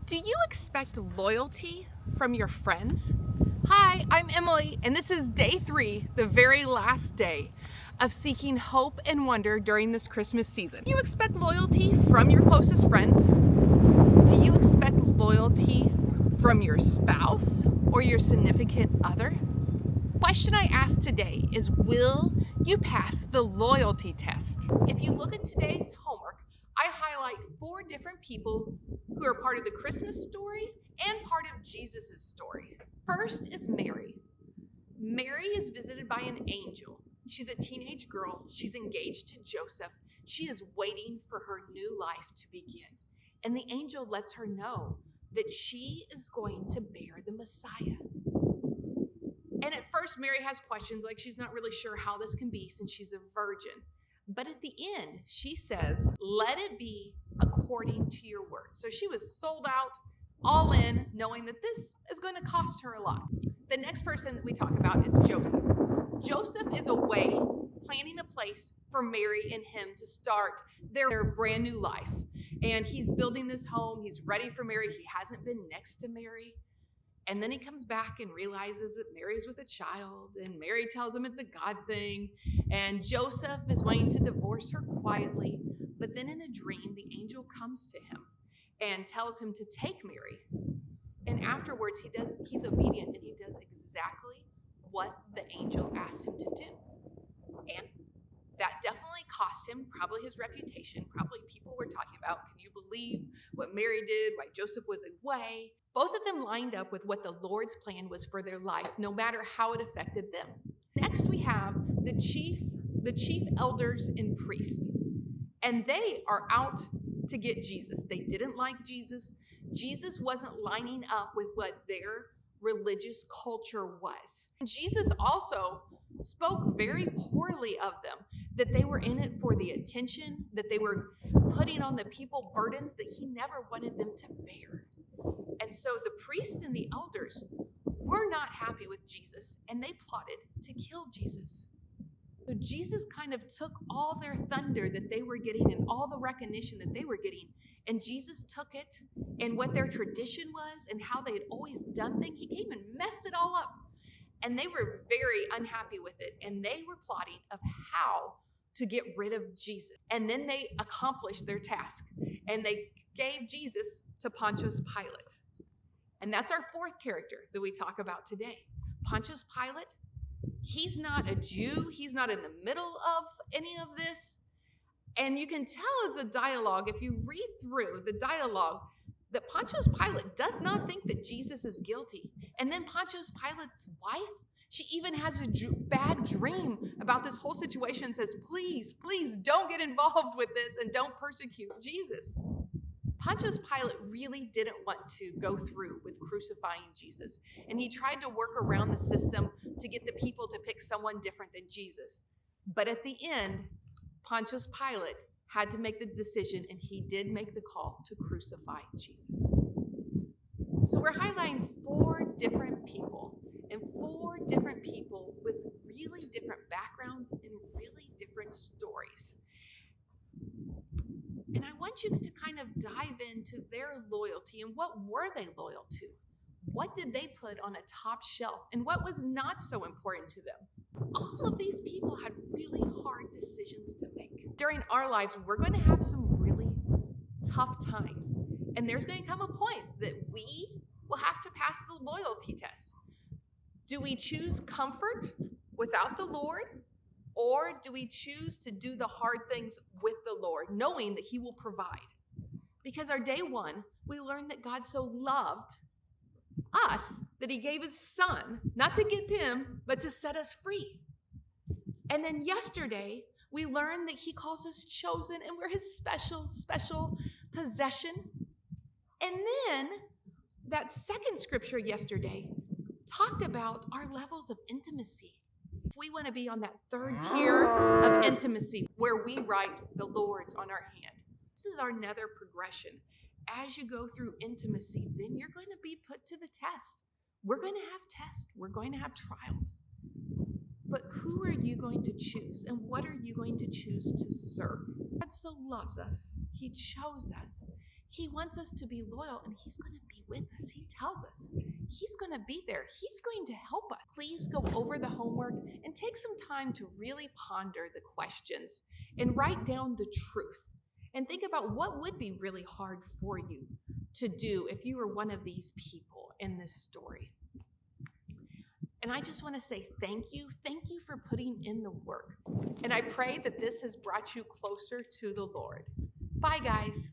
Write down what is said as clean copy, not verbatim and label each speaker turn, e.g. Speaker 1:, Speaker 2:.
Speaker 1: Do you expect loyalty from your friends? Hi, I'm Emily, and this is day 3, the very last day of seeking hope and wonder during this Christmas season. Do you expect loyalty from your closest friends? Do you expect loyalty from your spouse or your significant other? The question I asked today is, will you pass the loyalty test? If you look at today's homework, I highlight 4 different people who are part of the Christmas story and part of Jesus' story. First is Mary. Mary is visited by an angel. She's a teenage girl. She's engaged to Joseph. She is waiting for her new life to begin. And the angel lets her know that she is going to bear the Messiah. And at first, Mary has questions, like she's not really sure how this can be since she's a virgin. But at the end, she says, let it be according to your word. So she was sold out, all in, knowing that this is going to cost her a lot. The next person that we talk about is Joseph. Joseph is away, planning a place for Mary and him to start their brand new life. And he's building this home. He's ready for Mary. He hasn't been next to Mary. And then he comes back and realizes that Mary's with a child, and Mary tells him it's a God thing. And Joseph is wanting to divorce her quietly. But then in a dream, the angel comes to him and tells him to take Mary. And afterwards, he's obedient, and he does exactly what the angel asked him to do. And that definitely cost him probably his reputation. Probably people were talking about, can you believe what Mary did, why Joseph was away? Both of them lined up with what the Lord's plan was for their life, no matter how it affected them. Next, we have the chief elders and priests. And they are out to get Jesus. They didn't like Jesus. Jesus wasn't lining up with what their religious culture was. Jesus also spoke very poorly of them, that they were in it for the attention, that they were putting on the people burdens that he never wanted them to bear. And so the priests and the elders were not happy with Jesus, and they plotted to kill Jesus. So Jesus kind of took all their thunder that they were getting and all the recognition that they were getting, and Jesus took it and what their tradition was and how they had always done things. He came and messed it all up. And they were very unhappy with it, and they were plotting of how to get rid of Jesus. And then they accomplished their task, and they gave Jesus to Pontius Pilate. And that's our 4th character that we talk about today. Pontius Pilate, he's not a Jew. He's not in the middle of any of this. And you can tell as a dialogue, if you read through the dialogue, that Pontius Pilate does not think that Jesus is guilty. And then Pontius Pilate's wife, she even has a bad dream about this whole situation and says, please don't get involved with this and don't persecute Jesus. Pontius Pilate really didn't want to go through with crucifying Jesus. And he tried to work around the system to get the people to pick someone different than Jesus. But at the end, Pontius Pilate had to make the decision, and he did make the call to crucify Jesus. So we're highlighting 4 different people, and 4 different people with really different backgrounds and really different stories. And I want you to kind of dive into their loyalty and what were they loyal to? What did they put on a top shelf, and what was not so important to them? All of these people had really hard decisions to make. During our lives, we're going to have some really tough times. And there's going to come a point that we will have to pass the loyalty test. Do we choose comfort without the Lord? Or do we choose to do the hard things with the Lord, knowing that he will provide? Because our day 1, we learned that God so loved us that he gave his son, not to get him, but to set us free. And then yesterday, we learned that he calls us chosen, and we're his special possession. And then that second scripture yesterday talked about our levels of intimacy. If we want to be on that 3rd tier of intimacy where we write the Lord's on our hand, this is our nether progression. As you go through intimacy, then you're going to be put to the test. We're going to have tests. We're going to have trials. But who are you going to choose? And what are you going to choose to serve? God so loves us. He chose us. He wants us to be loyal, and he's going to be with us. He tells us he's going to be there. He's going to help us. Please go over the homework and take some time to really ponder the questions and write down the truth. And think about what would be really hard for you to do if you were one of these people in this story. And I just want to say thank you. Thank you for putting in the work. And I pray that this has brought you closer to the Lord. Bye, guys.